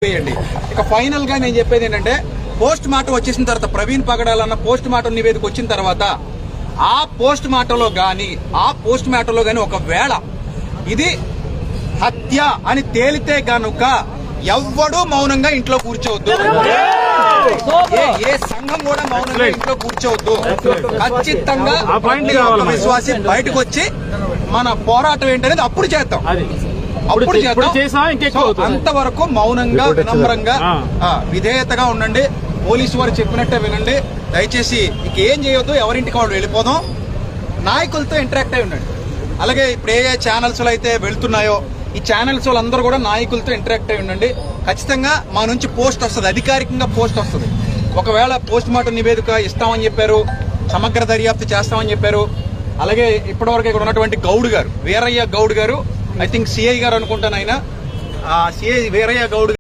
ఇక ఫైనల్ గా నేను చెప్పేది ఏంటంటే పోస్ట్ మార్టం వచ్చేసిన తర్వాత ప్రవీణ్ పగడాలన్న పోస్ట్ మార్టం నివేదిక వచ్చిన తర్వాత ఆ పోస్ట్ మార్టంలో గాని ఒకవేళ ఇది హత్య అని తేలితే గనుక ఎవ్వడూ మౌనంగా ఇంట్లో కూర్చోవద్దు, ఏ సంఘం కూడా మౌనంగా ఇంట్లో కూర్చోవద్దు. ఖచ్చితంగా విశ్వాసి బయటకు వచ్చి మన పోరాటం ఏంటనేది అప్పుడు చేద్దాం. అంతవరకు మౌనంగా వినమ్రంగా విధేయతగా ఉండండి. పోలీసు వారు చెప్పినట్టే వినండి. దయచేసి ఇంకేం చేయొద్దు, ఎవరింటికి వాళ్ళు వెళ్ళిపోదాం. నాయకులతో ఇంటరాక్ట్ అయి ఉండండి. అలాగే ఇప్పుడు ఏ ఛానల్స్ లో అయితే వెళ్తున్నాయో ఈ ఛానల్స్ వాళ్ళందరూ కూడా నాయకులతో ఇంటరాక్ట్ అయి ఉండండి. ఖచ్చితంగా మా నుంచి పోస్ట్ వస్తుంది, అధికారికంగా పోస్ట్ వస్తుంది. ఒకవేళ పోస్ట్ మార్టం నివేదిక ఇస్తామని చెప్పారు, సమగ్ర దర్యాప్తు చేస్తామని చెప్పారు. అలాగే ఇప్పటివరకు ఇక్కడ ఉన్నటువంటి గౌడ్ గారు, వీరయ్య గౌడ్ గారు, ఐ థింక్ సిఐ గారు అనుకుంటాను, ఆయన సిఐ వీరయ్య గౌడ్